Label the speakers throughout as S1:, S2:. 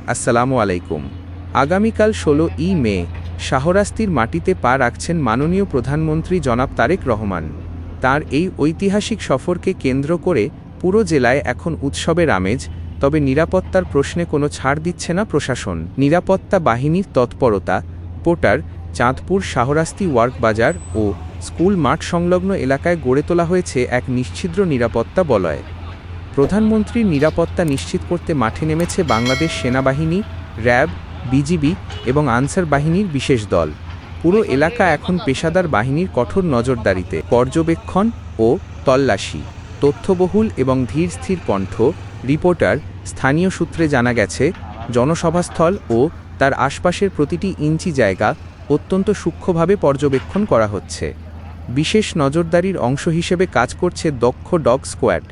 S1: আসসালামু আলাইকুম। আগামীকাল ১৬ই মে শাহরাস্তির মাটিতে পা রাখছেন মাননীয় প্রধানমন্ত্রী জনাব তারেক রহমান। তার এই ঐতিহাসিক সফরকে কেন্দ্র করে পুরো জেলায় এখন উৎসবের আমেজ, তবে নিরাপত্তার প্রশ্নে কোনো ছাড় দিচ্ছে না প্রশাসন। নিরাপত্তা বাহিনীর তৎপরতা, পোটার, চাঁদপুর শাহরাস্তি ওয়ার্ক বাজার ও স্কুল মাঠ সংলগ্ন এলাকায় গড়ে তোলা হয়েছে এক নিশ্ছিদ্র নিরাপত্তা বলয়। প্রধানমন্ত্রীর নিরাপত্তা নিশ্চিত করতে মাঠে নেমেছে বাংলাদেশ সেনাবাহিনী, র্যাব, বিজিবি এবং আনসার বাহিনীর বিশেষ দল। পুরো এলাকা এখন পেশাদার বাহিনীর কঠোর নজরদারিতে। পর্যবেক্ষণ ও তল্লাশি, তথ্যবহুল এবং ধীর স্থির কণ্ঠ রিপোর্টার। স্থানীয় সূত্রে জানা গেছে, জনসভাস্থল ও তার আশপাশের প্রতিটি ইঞ্চি জায়গা অত্যন্ত সূক্ষ্মভাবে পর্যবেক্ষণ করা হচ্ছে। বিশেষ নজরদারির অংশ হিসেবে কাজ করছে দক্ষ ডগ স্কোয়াড।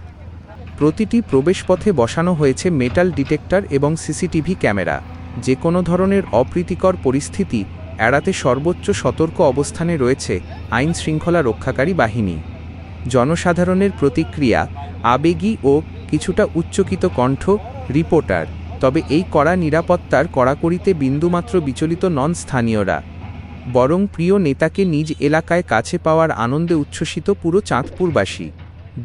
S1: প্রতিটি প্রবেশপথে বসানো হয়েছে মেটাল ডিটেক্টর এবং সিসিটিভি ক্যামেরা। যে কোনো ধরনের অপ্রীতিকর পরিস্থিতি এড়াতে সর্বোচ্চ সতর্ক অবস্থানে রয়েছে আইন শৃঙ্খলা রক্ষাকারী বাহিনী। জনসাধারণের প্রতিক্রিয়া আবেগী ও কিছুটা উচ্চকিত কণ্ঠ রিপোর্টার। তবে এই কড়া নিরাপত্তার কড়াকড়িতে বিন্দুমাত্র বিচলিত নন স্থানীয়রা, বরং প্রিয় নেতাকে নিজ এলাকায় কাছে পাওয়ার আনন্দে উচ্ছ্বসিত পুরো চাঁদপুরবাসী।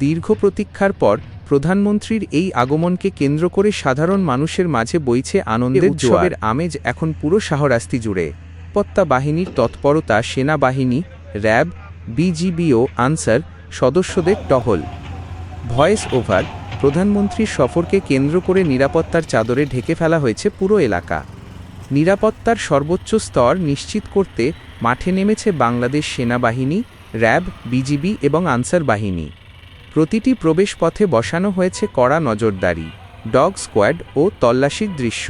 S1: দীর্ঘ প্রতীক্ষার পর প্রধানমন্ত্রীর এই আগমনকে কেন্দ্র করে সাধারণ মানুষের মাঝে বইছে আনন্দের জোয়ার। আমেজ এখন পুরো শাহরাস্তি জুড়ে। নিরাপত্তা বাহিনীর তৎপরতা, সেনাবাহিনী, র্যাব, বিজিবি ও আনসার সদস্যদের টহল। ভয়েস ওভার, প্রধানমন্ত্রীর সফরকে কেন্দ্র করে নিরাপত্তার চাদরে ঢেকে ফেলা হয়েছে পুরো এলাকা। নিরাপত্তার সর্বোচ্চ স্তর নিশ্চিত করতে মাঠে নেমেছে বাংলাদেশ সেনাবাহিনী, র্যাব, বিজিবি এবং আনসার বাহিনী। প্রতিটি প্রবেশপথে বসানো হয়েছে কড়া নজরদারি, ডগ স্কোয়াড ও তল্লাশির দৃশ্য।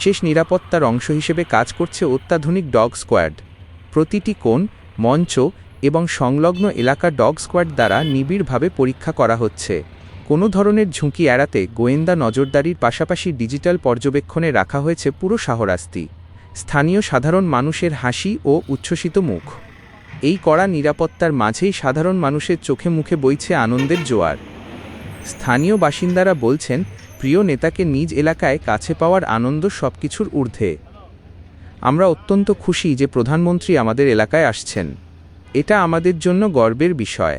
S1: শেষ নিরাপত্তার অংশ হিসেবে কাজ করছে অত্যাধুনিক ডগ স্কোয়াড। প্রতিটি কোণ, মঞ্চ এবং সংলগ্ন এলাকা ডগ স্কোয়াড দ্বারা নিবিড়ভাবে পরীক্ষা করা হচ্ছে। কোনো ধরনের ঝুঁকি এড়াতে গোয়েন্দা নজরদারির পাশাপাশি ডিজিটাল পর্যবেক্ষণে রাখা হয়েছে পুরো শাহরাস্তি। স্থানীয় সাধারণ মানুষের হাসি ও উচ্ছ্বসিত মুখ। এই কড়া নিরাপত্তার মাঝেই সাধারণ মানুষের চোখে মুখে বইছে আনন্দের জোয়ার। স্থানীয় বাসিন্দারা বলছেন, প্রিয় নেতাকে নিজ এলাকায় কাছে পাওয়ার আনন্দ সবকিছুর ঊর্ধ্বে। আমরা অত্যন্ত খুশি যে প্রধানমন্ত্রী আমাদের এলাকায় আসছেন। এটা আমাদের জন্য গর্বের বিষয়।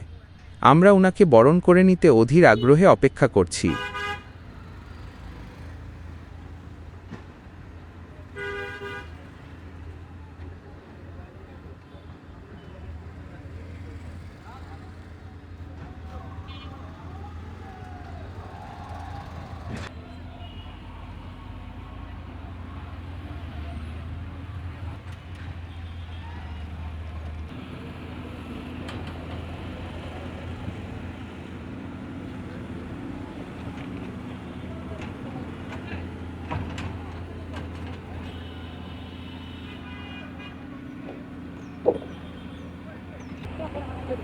S1: আমরা ওনাকে বরণ করে নিতে অধীর আগ্রহে অপেক্ষা করছি।